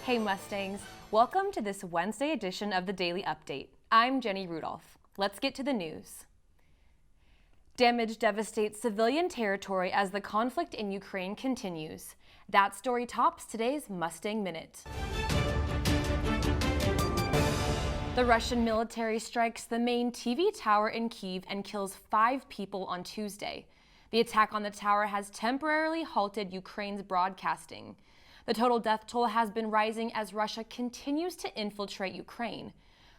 Hey Mustangs, welcome to this Wednesday edition of the Daily Update. I'm Jenny Rudolph. Let's get to the news. Damage devastates civilian territory as the conflict in Ukraine continues. That story tops today's Mustang Minute. The Russian military strikes the main TV tower in Kyiv and kills 5 people on Tuesday. The attack on the tower has temporarily halted Ukraine's broadcasting. The total death toll has been rising as Russia continues to infiltrate Ukraine.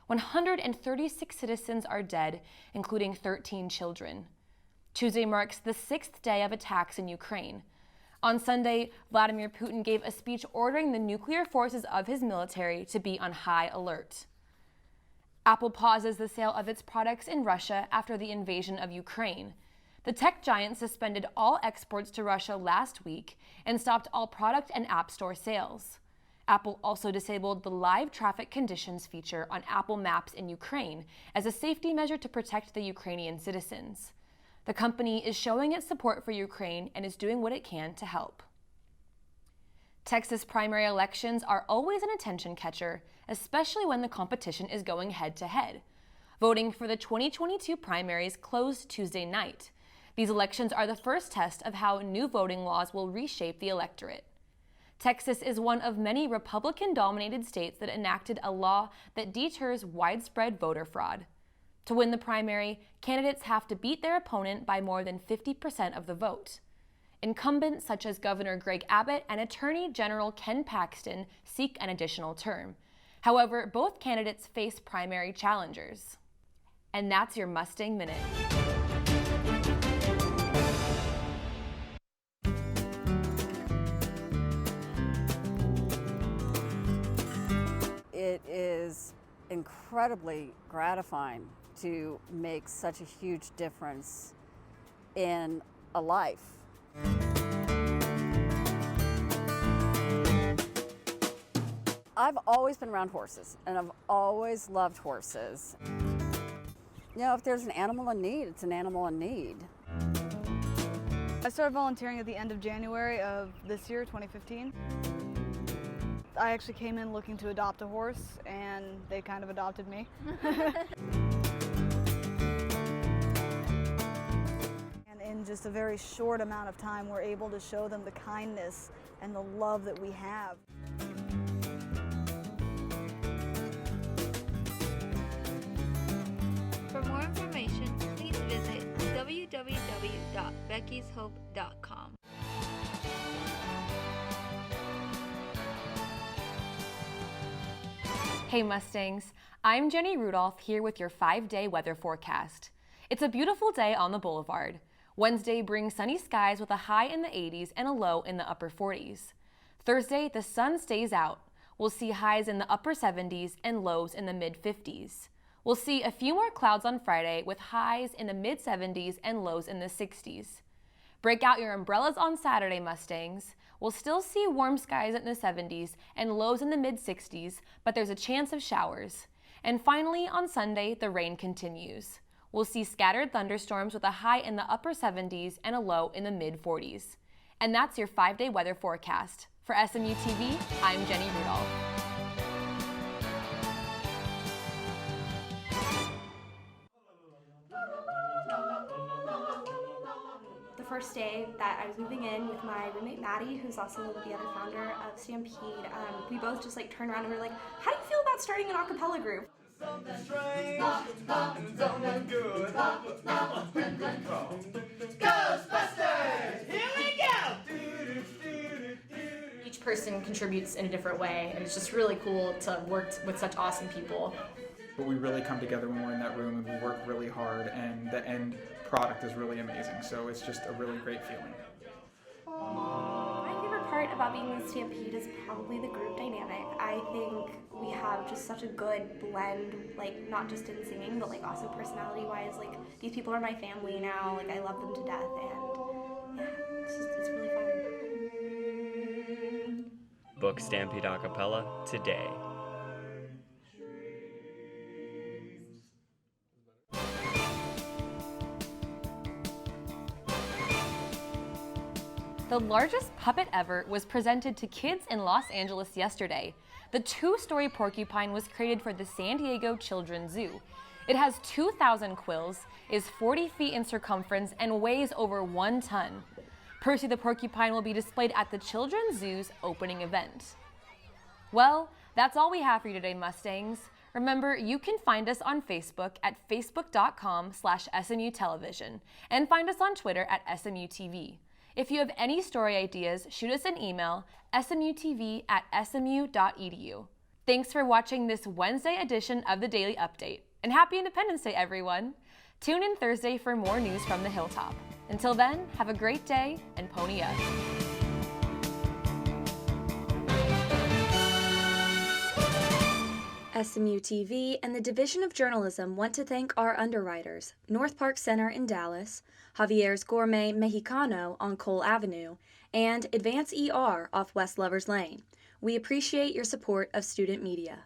136 citizens are dead, including 13 children. Tuesday marks the 6th day of attacks in Ukraine. On Sunday, Vladimir Putin gave a speech ordering the nuclear forces of his military to be on high alert. Apple pauses the sale of its products in Russia after the invasion of Ukraine. The tech giant suspended all exports to Russia last week and stopped all product and app store sales. Apple also disabled the live traffic conditions feature on Apple Maps in Ukraine as a safety measure to protect the Ukrainian citizens. The company is showing its support for Ukraine and is doing what it can to help. Texas primary elections are always an attention catcher, especially when the competition is going head-to-head. Voting for the 2022 primaries closed Tuesday night. These elections are the first test of how new voting laws will reshape the electorate. Texas is one of many Republican-dominated states that enacted a law that deters widespread voter fraud. To win the primary, candidates have to beat their opponent by more than 50% of the vote. Incumbents such as Governor Greg Abbott and Attorney General Ken Paxton seek an additional term. However, both candidates face primary challengers. And that's your Mustang Minute. It is incredibly gratifying to make such a huge difference in a life. I've always been around horses, and I've always loved horses. You know, if there's an animal in need, it's an animal in need. I started volunteering at the end of January of this year, 2015. I actually came in looking to adopt a horse, and they kind of adopted me. And in just a very short amount of time, we're able to show them the kindness and the love that we have. For more information, please visit www.beckyshope.com. Hey Mustangs, I'm Jenny Rudolph here with your 5-day weather forecast. It's a beautiful day on the boulevard. Wednesday brings sunny skies with a high in the 80s and a low in the upper 40s. Thursday, the sun stays out. We'll see highs in the upper 70s and lows in the mid 50s. We'll see a few more clouds on Friday with highs in the mid 70s and lows in the 60s. Break out your umbrellas on Saturday, Mustangs. We'll still see warm skies in the 70s and lows in the mid 60s, but there's a chance of showers. And finally, on Sunday, the rain continues. We'll see scattered thunderstorms with a high in the upper 70s and a low in the mid 40s. And that's your 5-day weather forecast. For SMU TV, I'm Jenny Rudolph. The first day that I was moving in with my roommate Maddie, who's also the other founder of Stampede, we both just turned around and were like, how do you feel about starting an a cappella group? Ghostbusters! Here we go! Each person contributes in a different way, and it's just really cool to work with such awesome people. But we really come together when we're in that room and we work really hard, and the end product is really amazing. So it's just a really great feeling. My favorite part about being in Stampede is probably the group dynamic. I think we have just such a good blend, not just in singing, but also personality-wise. These people are my family now. I love them to death, and yeah, it's really fun. Book Stampede a cappella today. The largest puppet ever was presented to kids in Los Angeles yesterday. The 2-story porcupine was created for the San Diego Children's Zoo. It has 2,000 quills, is 40 feet in circumference, and weighs over 1 ton. Percy the porcupine will be displayed at the Children's Zoo's opening event. Well, that's all we have for you today, Mustangs. Remember, you can find us on Facebook at facebook.com/SMU Television and find us on Twitter at SMU TV. If you have any story ideas, shoot us an email, smutv@smu.edu. Thanks for watching this Wednesday edition of the Daily Update, and happy Independence Day, everyone! Tune in Thursday for more news from the Hilltop. Until then, have a great day and pony up. SMU TV and the Division of Journalism want to thank our underwriters, North Park Center in Dallas, Javier's Gourmet Mexicano on Cole Avenue, and Advance ER off West Lovers Lane. We appreciate your support of student media.